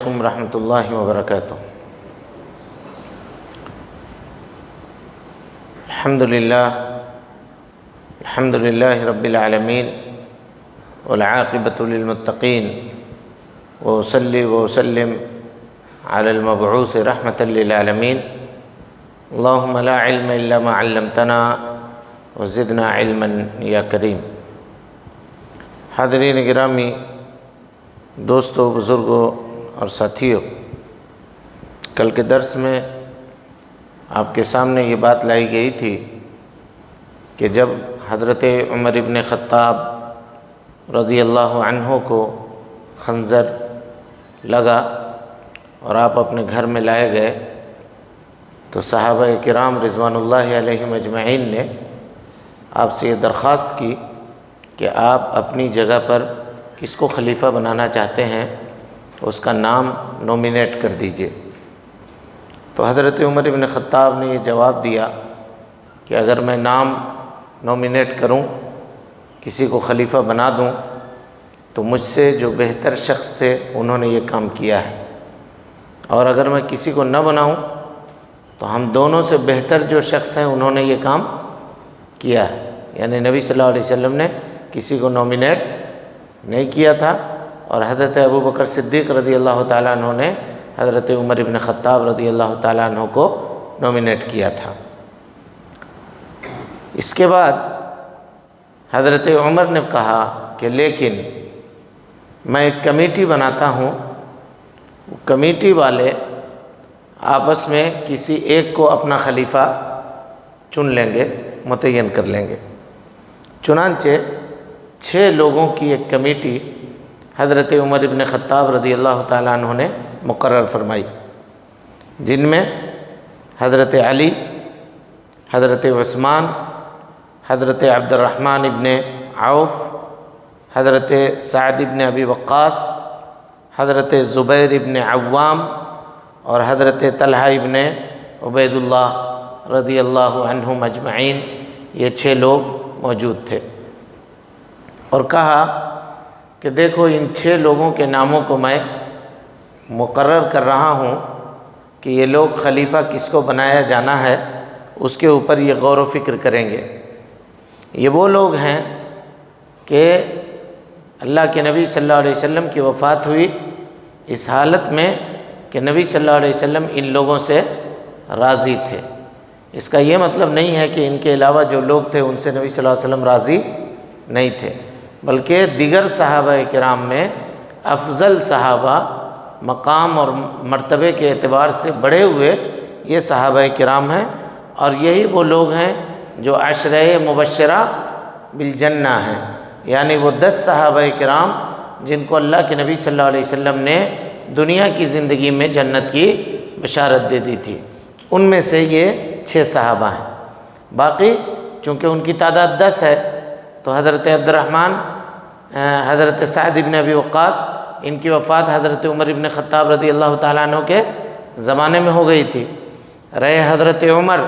علیکم ورحمۃ اللہ وبرکاتہ۔ الحمد للہ رب العالمین والعاقبۃ للمتقین وأصلی وأسلم علی المبعوث رحمۃ للعالمین اللہم لا علم الا ما علمتنا وزدنا علما یا کریم۔ حاضرین گرامی، دوستو، بزرگوں اور ساتھیوں، کل کے درس میں آپ کے سامنے یہ بات لائی گئی تھی کہ جب حضرت عمر ابن خطاب رضی اللہ عنہ کو خنجر لگا اور آپ اپنے گھر میں لائے گئے تو صحابہ کرام رضوان اللہ علیہم اجمعین نے آپ سے یہ درخواست کی کہ آپ اپنی جگہ پر کس کو خلیفہ بنانا چاہتے ہیں اس کا نام نومینیٹ کر دیجئے۔ تو حضرت عمر ابن خطاب نے یہ جواب دیا کہ اگر میں نام نومینیٹ کروں، کسی کو خلیفہ بنا دوں، تو مجھ سے جو بہتر شخص تھے انہوں نے یہ کام کیا ہے، اور اگر میں کسی کو نہ بناؤں تو ہم دونوں سے بہتر جو شخص ہیں انہوں نے یہ کام کیا ہے۔ یعنی نبی صلی اللہ علیہ وسلم نے کسی کو نومینیٹ نہیں کیا تھا، اور حضرت ابو بکر صدیق رضی اللہ تعالیٰ عنہ نے حضرت عمر ابن خطاب رضی اللہ تعالیٰ عنہ کو نومینیٹ کیا تھا۔ اس کے بعد حضرت عمر نے کہا کہ لیکن میں ایک کمیٹی بناتا ہوں، کمیٹی والے آپس میں کسی ایک کو اپنا خلیفہ چن لیں گے، متعین کر لیں گے۔ چنانچہ 6 لوگوں کی ایک کمیٹی حضرت عمر ابن خطاب رضی اللہ تعالیٰ عنہ نے مقرر فرمائی، جن میں حضرت علی، حضرت عثمان، حضرت عبد الرحمن ابن عوف، حضرت سعد ابن ابی وقاص، حضرت زبیر ابن عوام اور حضرت طلحہ ابن عبید اللہ رضی اللہ عنہم اجمعین، یہ 6 لوگ موجود تھے۔ اور کہا کہ دیکھو، ان 6 لوگوں کے ناموں کو میں مقرر کر رہا ہوں کہ یہ لوگ خلیفہ کس کو بنایا جانا ہے اس کے اوپر یہ غور و فکر کریں گے۔ یہ وہ لوگ ہیں کہ اللہ کے نبی صلی اللہ علیہ وسلم کی وفات ہوئی اس حالت میں کہ نبی صلی اللہ علیہ وسلم ان لوگوں سے راضی تھے۔ اس کا یہ مطلب نہیں ہے کہ ان کے علاوہ جو لوگ تھے ان سے نبی صلی اللہ علیہ وسلم راضی نہیں تھے، بلکہ دیگر صحابہ کرام میں افضل صحابہ مقام اور مرتبے کے اعتبار سے بڑے ہوئے یہ صحابہ کرام ہیں، اور یہی وہ لوگ ہیں جو عشرہ مبشرہ بالجنہ ہیں، یعنی وہ 10 صحابہ کرام جن کو اللہ کے نبی صلی اللہ علیہ وسلم نے دنیا کی زندگی میں جنت کی بشارت دے دی تھی، ان میں سے یہ 6 صحابہ ہیں۔ باقی چونکہ ان کی تعداد 10 ہے تو حضرت عبد الرحمن، حضرت سعد ابن ابی وقاص، ان کی وفات حضرت عمر ابن خطاب رضی اللہ تعالیٰ عنہ کے زمانے میں ہو گئی تھی۔ رہے حضرت عمر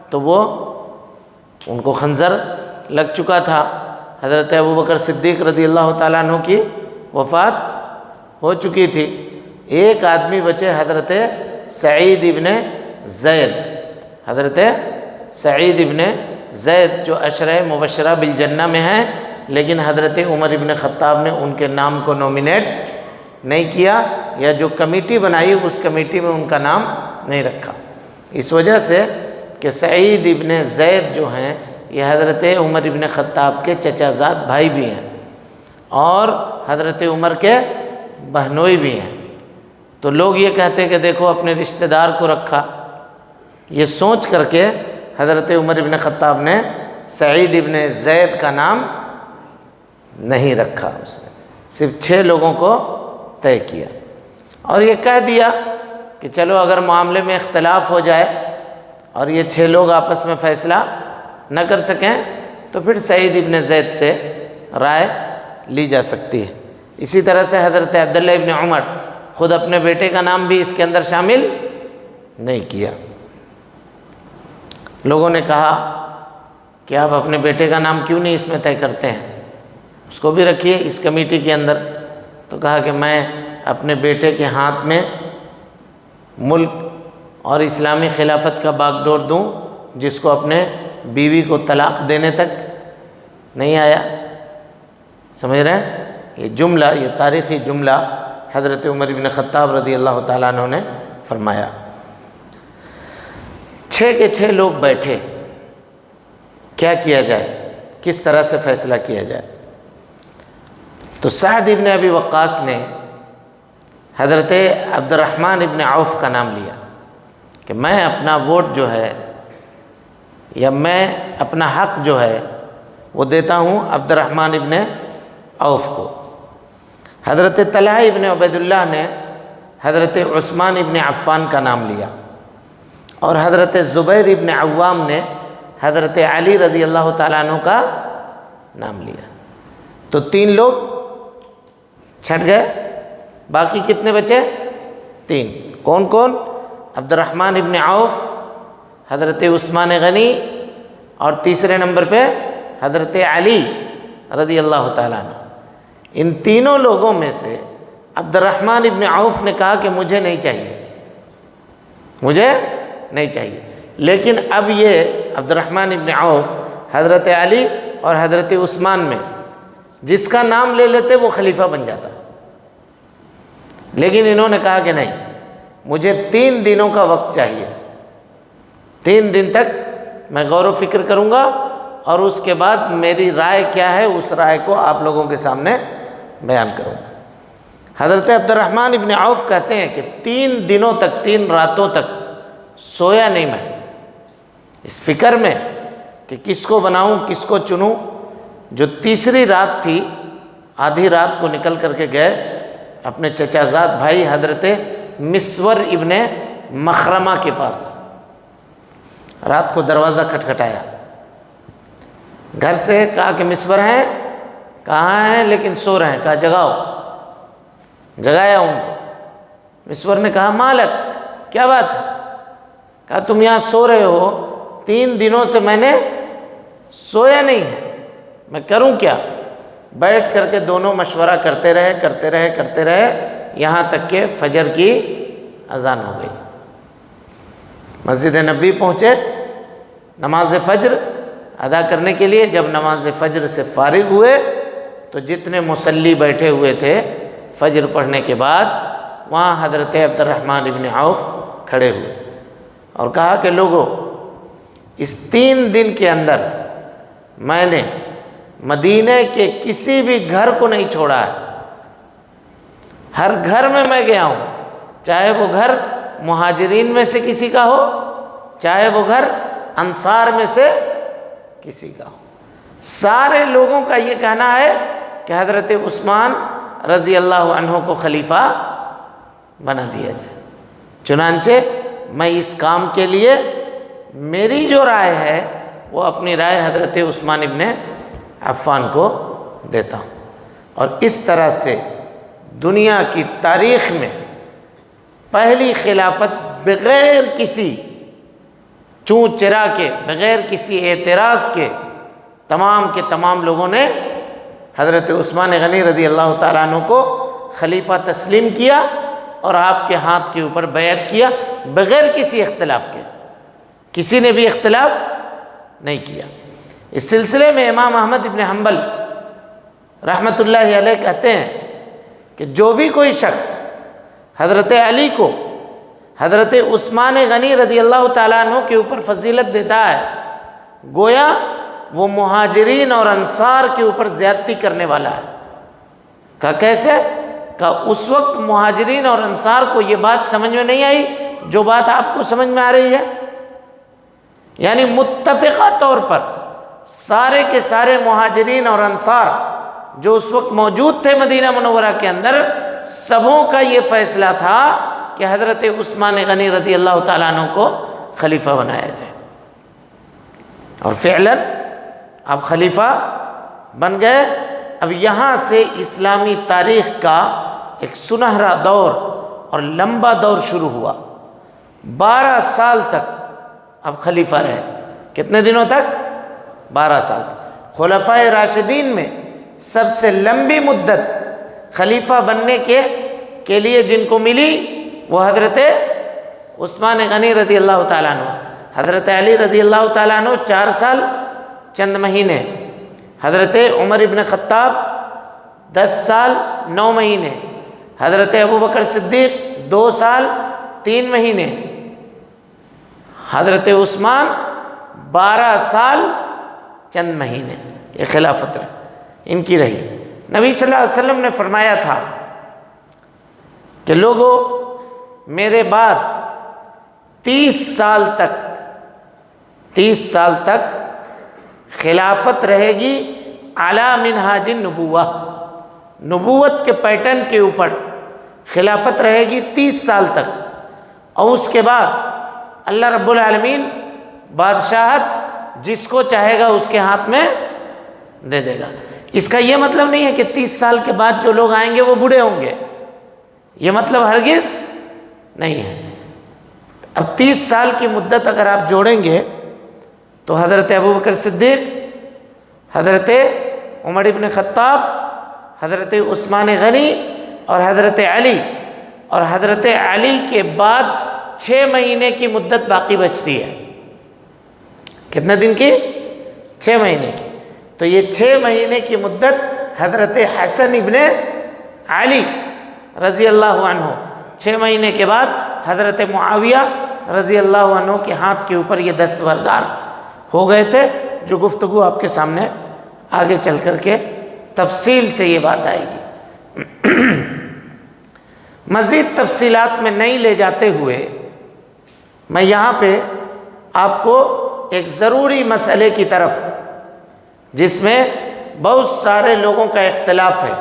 تو وہ ان کو خنجر لگ چکا تھا۔ حضرت ابو بکر صدیق رضی اللہ تعالیٰ عنہ کی وفات ہو چکی تھی۔ ایک آدمی بچے، حضرت سعید ابن زید، حضرت سعید ابن زید جو عشرہ مبشرہ بالجنہ میں ہیں، لیکن حضرت عمر ابن خطاب نے ان کے نام کو نومینیٹ نہیں کیا، یا جو کمیٹی بنائی اس کمیٹی میں ان کا نام نہیں رکھا، اس وجہ سے کہ سعید ابن زید جو ہیں یہ حضرت عمر ابن خطاب کے چچا زاد بھائی بھی ہیں اور حضرت عمر کے بہنوئی بھی ہیں۔ تو لوگ یہ کہتے کہ دیکھو اپنے رشتہ دار کو رکھا، یہ سوچ کر کے حضرت عمر ابن خطاب نے سعید ابن زید کا نام نہیں رکھا، اس میں صرف 6 لوگوں کو طے کیا، اور یہ کہہ دیا کہ چلو اگر معاملے میں اختلاف ہو جائے اور یہ 6 لوگ آپس میں فیصلہ نہ کر سکیں تو پھر سعید ابن زید سے رائے لی جا سکتی ہے۔ اسی طرح سے حضرت عبداللہ ابن عمر خود اپنے بیٹے کا نام بھی اس کے اندر شامل نہیں کیا۔ لوگوں نے کہا کہ آپ اپنے بیٹے کا نام کیوں نہیں اس میں طے کرتے ہیں، اس کو بھی رکھیے اس کمیٹی کے اندر۔ تو کہا کہ میں اپنے بیٹے کے ہاتھ میں ملک اور اسلامی خلافت کا باغ ڈور دوں جس کو اپنے بیوی کو طلاق دینے تک نہیں آیا؟ سمجھ رہے ہیں؟ یہ جملہ، یہ تاریخی جملہ حضرت عمر بن خطاب رضی اللہ تعالیٰ عنہ نے فرمایا۔ 6 کے 6 لوگ بیٹھے، کیا کیا جائے، کس طرح سے فیصلہ کیا جائے؟ تو سعد ابن ابی وقاص نے حضرت عبد الرحمن ابن عوف کا نام لیا کہ میں اپنا ووٹ جو ہے یا میں اپنا حق جو ہے وہ دیتا ہوں عبد الرحمن ابن عوف کو۔ حضرت طلحہ ابن عبید اللہ نے حضرت عثمان ابن عفان کا نام لیا، اور حضرت زبیر ابن عوام نے حضرت علی رضی اللہ تعالیٰ عنہ کا نام لیا۔ تو 3 لوگ چھٹ گئے، باقی کتنے بچے؟ 3۔ کون کون؟ عبد الرحمن ابن عوف، حضرت عثمان غنی، اور تیسرے نمبر پہ حضرت علی رضی اللہ تعالیٰ عنہ۔ ان تینوں لوگوں میں سے عبد الرحمن ابن عوف نے کہا کہ مجھے نہیں چاہیے، مجھے نہیں چاہیے، لیکن اب یہ عبد الرحمن ابن عوف حضرت علی اور حضرت عثمان میں جس کا نام لے لیتے وہ خلیفہ بن جاتا، لیکن انہوں نے کہا کہ نہیں، مجھے 3 دنوں کا وقت چاہیے، 3 دن تک میں غور و فکر کروں گا اور اس کے بعد میری رائے کیا ہے اس رائے کو آپ لوگوں کے سامنے بیان کروں گا۔ حضرت عبد الرحمن ابن عوف کہتے ہیں کہ 3 دنوں تک، 3 راتوں تک سویا نہیں میں، اس فکر میں کہ کس کو بناؤں، کس کو چنوں۔ جو تیسری رات تھی، آدھی رات کو نکل کر کے گئے اپنے چچا زاد بھائی حضرت مسور ابن مخرمہ کے پاس، رات کو دروازہ کھٹکھٹایا، گھر سے کہا کہ مسور ہیں؟ کہاں ہیں؟ لیکن سو رہے ہیں۔ کہا جگاؤ، جگایا ان کو۔ مسور نے کہا مالک، کیا بات ہے؟ کہا تم یہاں سو رہے ہو، 3 دنوں سے میں نے سویا نہیں ہے، میں کروں کیا؟ بیٹھ کر کے دونوں مشورہ کرتے رہے یہاں تک کہ فجر کی اذان ہو گئی۔ مسجد نبوی پہنچے نماز فجر ادا کرنے کے لیے۔ جب نماز فجر سے فارغ ہوئے تو جتنے مصلی بیٹھے ہوئے تھے فجر پڑھنے کے بعد، وہاں حضرت عبد الرحمن ابن عوف کھڑے ہوئے اور کہا کہ لوگوں، اس 3 دن کے اندر میں نے مدینہ کے کسی بھی گھر کو نہیں چھوڑا ہے، ہر گھر میں گیا ہوں، چاہے وہ گھر مہاجرین میں سے کسی کا ہو، چاہے وہ گھر انصار میں سے کسی کا ہو۔ سارے لوگوں کا یہ کہنا ہے کہ حضرت عثمان رضی اللہ عنہ کو خلیفہ بنا دیا جائے، چنانچہ میں اس کام کے لیے میری جو رائے ہے وہ اپنی رائے حضرت عثمان ابن عفان کو دیتا ہوں۔ اور اس طرح سے دنیا کی تاریخ میں پہلی خلافت بغیر کسی چون چرا کے، بغیر کسی اعتراض کے تمام لوگوں نے حضرت عثمان غنی رضی اللہ تعالیٰ عنہ کو خلیفہ تسلیم کیا اور آپ کے ہاتھ کے اوپر بیعت کیا بغیر کسی اختلاف کے، کسی نے بھی اختلاف نہیں کیا۔ اس سلسلے میں امام احمد ابن حنبل رحمۃ اللہ علیہ کہتے ہیں کہ جو بھی کوئی شخص حضرت علی کو حضرت عثمان غنی رضی اللہ تعالیٰ عنہ کے اوپر فضیلت دیتا ہے، گویا وہ مہاجرین اور انصار کے اوپر زیادتی کرنے والا ہے۔ کہا کیسے؟ کہا اس وقت مہاجرین اور انصار کو یہ بات سمجھ میں نہیں آئی جو بات آپ کو سمجھ میں آ رہی ہے، یعنی متفقہ طور پر سارے کے سارے مہاجرین اور انصار جو اس وقت موجود تھے مدینہ منورہ کے اندر، سبوں کا یہ فیصلہ تھا کہ حضرت عثمان غنی رضی اللہ تعالیٰ عنہ کو خلیفہ بنایا جائے، اور فعلاً اب خلیفہ بن گئے۔ اب یہاں سے اسلامی تاریخ کا ایک سنہرا دور اور لمبا دور شروع ہوا۔ 12 سال تک اب خلیفہ رہے۔ کتنے دنوں تک؟ 12 سال تک۔ خلفائے راشدین میں سب سے لمبی مدت خلیفہ بننے کے کے لیے جن کو ملی وہ حضرت عثمان غنی رضی اللہ تعالیٰ عنہ، حضرت علی رضی اللہ تعالیٰ عنہ 4 سال چند مہینے، حضرت عمر ابن خطاب 10 سال 9 مہینے، حضرت ابوبکر صدیق 2 سال 3 مہینے، حضرت عثمان 12 سال چند مہینے یہ خلافت ان کی رہی۔ نبی صلی اللہ علیہ وسلم نے فرمایا تھا کہ لوگوں میرے بعد 30 سال تک خلافت رہے گی علی منہاج النبوہ، نبوت کے پیٹرن کے اوپر خلافت رہے گی 30 سال تک، اور اس کے بعد اللہ رب العالمین بادشاہت جس کو چاہے گا اس کے ہاتھ میں دے دے گا۔ اس کا یہ مطلب نہیں ہے کہ 30 سال کے بعد جو لوگ آئیں گے وہ بوڑھے ہوں گے، یہ مطلب ہرگز نہیں ہے۔ اب 30 سال کی مدت اگر آپ جوڑیں گے تو حضرت ابوبکر صدیق، حضرت عمر ابن خطاب، حضرت عثمان غنی اور حضرت علی، اور حضرت علی کے بعد 6 مہینے کی مدت باقی بچتی ہے۔ کتنے دن کی؟ 6 مہینے کی۔ تو یہ 6 مہینے کی مدت حضرت حسن ابن علی رضی اللہ عنہ، 6 مہینے کے بعد حضرت معاویہ رضی اللہ عنہ کے ہاتھ کے اوپر یہ دستبردار ہو گئے تھے، جو گفتگو آپ کے سامنے آگے چل کر کے تفصیل سے یہ بات آئے گی۔ مزید تفصیلات میں نہیں لے جاتے ہوئے میں یہاں پہ آپ کو ایک ضروری مسئلے کی طرف، جس میں بہت سارے لوگوں کا اختلاف ہے،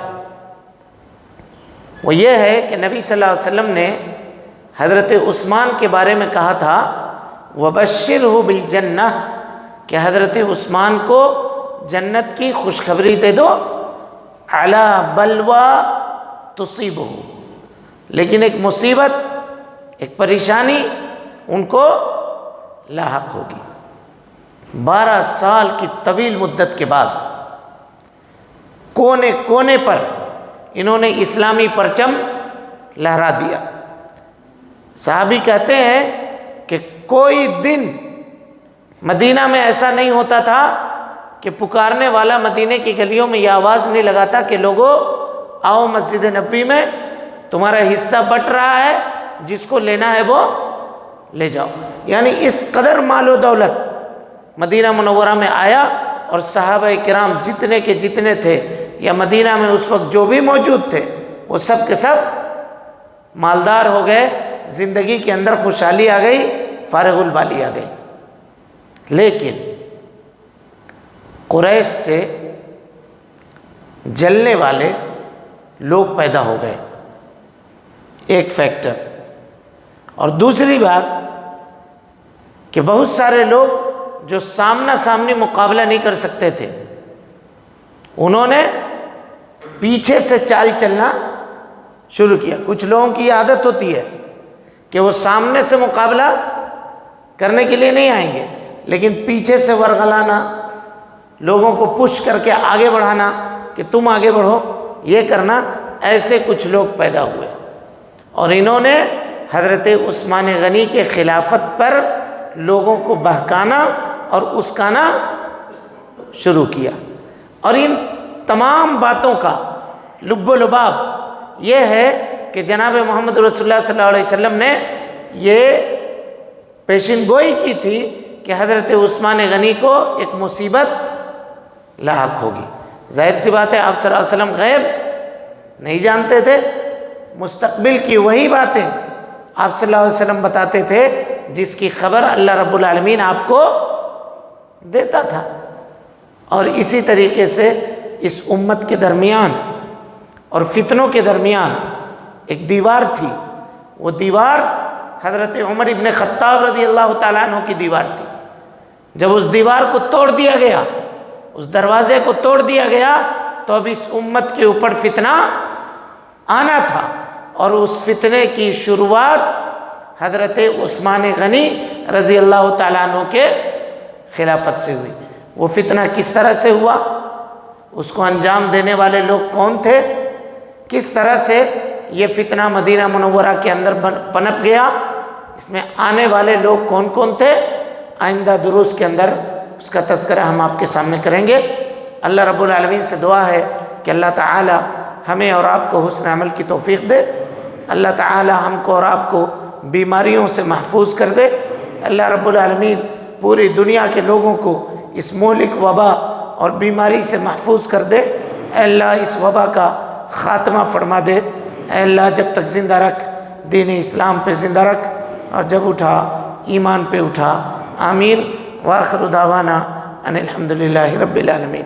وہ یہ ہے کہ نبی صلی اللہ علیہ وسلم نے حضرت عثمان کے بارے میں کہا تھا وَبَشِّرْهُ بِالْجَنَّةِ، کہ حضرت عثمان کو جنت کی خوشخبری دے دو، عَلَى بَلْوَى تُصِيبُهُ، لیکن ایک مصیبت، ایک پریشانی ان کو لاحق ہوگی۔ 12 سال کی طویل مدت کے بعد کونے کونے پر انہوں نے اسلامی پرچم لہرا دیا۔ صحابی کہتے ہیں کہ کوئی دن مدینہ میں ایسا نہیں ہوتا تھا کہ پکارنے والا مدینے کی گلیوں میں یہ آواز نہیں لگاتا کہ لوگوں آؤ مسجد نبوی میں، تمہارا حصہ بٹ رہا ہے، جس کو لینا ہے وہ لے جاؤ۔ یعنی اس قدر مال و دولت مدینہ منورہ میں آیا، اور صحابہ کرام جتنے کے جتنے تھے یا مدینہ میں اس وقت جو بھی موجود تھے وہ سب کے سب مالدار ہو گئے، زندگی کے اندر خوشحالی آ گئی، فارغ البالی آ گئی۔ لیکن قریش سے جلنے والے لوگ پیدا ہو گئے، ایک فیکٹر، اور دوسری بات کہ بہت سارے لوگ جو سامنا سامنے مقابلہ نہیں کر سکتے تھے، انہوں نے پیچھے سے چال چلنا شروع کیا۔ کچھ لوگوں کی عادت ہوتی ہے کہ وہ سامنے سے مقابلہ کرنے کے لیے نہیں آئیں گے، لیکن پیچھے سے ورغلانا، لوگوں کو پش کر کے آگے بڑھانا کہ تم آگے بڑھو، یہ کرنا، ایسے کچھ لوگ پیدا ہوئے، اور انہوں نے حضرت عثمان غنی کے خلافت پر لوگوں کو بہکانا اور اسکانا شروع کیا۔ اور ان تمام باتوں کا لب و لباب یہ ہے کہ جناب محمد رسول اللہ صلی اللہ علیہ وسلم نے یہ پیشین گوئی کی تھی کہ حضرت عثمان غنی کو ایک مصیبت لاحق ہوگی۔ ظاہر سی بات ہے آپ صلی اللہ علیہ وسلم غیب نہیں جانتے تھے، مستقبل کی وہی باتیں آپ صلی اللہ علیہ وسلم بتاتے تھے جس کی خبر اللہ رب العالمین آپ کو دیتا تھا۔ اور اسی طریقے سے اس امت کے درمیان اور فتنوں کے درمیان ایک دیوار تھی، وہ دیوار حضرت عمر ابن خطاب رضی اللہ تعالیٰ عنہ کی دیوار تھی۔ جب اس دیوار کو توڑ دیا گیا، اس دروازے کو توڑ دیا گیا، تو اب اس امت کے اوپر فتنہ آنا تھا، اور اس فتنے کی شروعات حضرت عثمان غنی رضی اللہ تعالیٰ عنہ کے خلافت سے ہوئی۔ وہ فتنہ کس طرح سے ہوا، اس کو انجام دینے والے لوگ کون تھے، کس طرح سے یہ فتنہ مدینہ منورہ کے اندر پنپ گیا، اس میں آنے والے لوگ کون کون تھے، آئندہ دروس کے اندر اس کا تذکرہ ہم آپ کے سامنے کریں گے۔ اللہ رب العالمین سے دعا ہے کہ اللہ تعالی ہمیں اور آپ کو حسن عمل کی توفیق دے، اللہ تعالی ہم کو اور آپ کو بیماریوں سے محفوظ کر دے، اللہ رب العالمین پوری دنیا کے لوگوں کو اس مہلک وبا اور بیماری سے محفوظ کر دے، اے اللہ اس وبا کا خاتمہ فرما دے، اے اللہ جب تک زندہ رکھ، دین اسلام پہ زندہ رکھ، اور جب اٹھا ایمان پہ اٹھا، آمین۔ وآخر دعوانا ان الحمدللہ رب العالمین۔